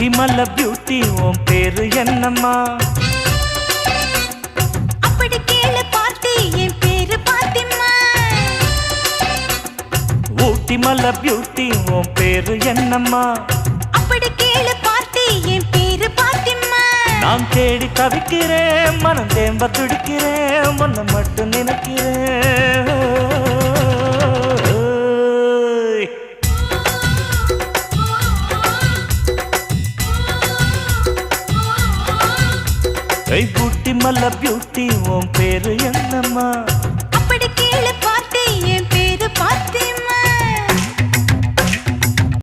ஊட்டி மல்ல beauty உன் பேரு என்னம்மா? அப்படி கேளு பார்ட்டி என் பேரு பாத்திமா. ஊட்டி மல்ல பியூட்டி உன் பேரு என்னம்மா? அப்படி கேளு பார்ட்டி என் பேரு பாத்திமா. நான் தேடி தவிக்கிறேன், மனம் தேம்ப துடிக்கிறேன், உன்னை மட்டும் நினைக்கிறேன். ஊட்டி மல்ல பியூட்டி உன் பேரு என்னம்மா?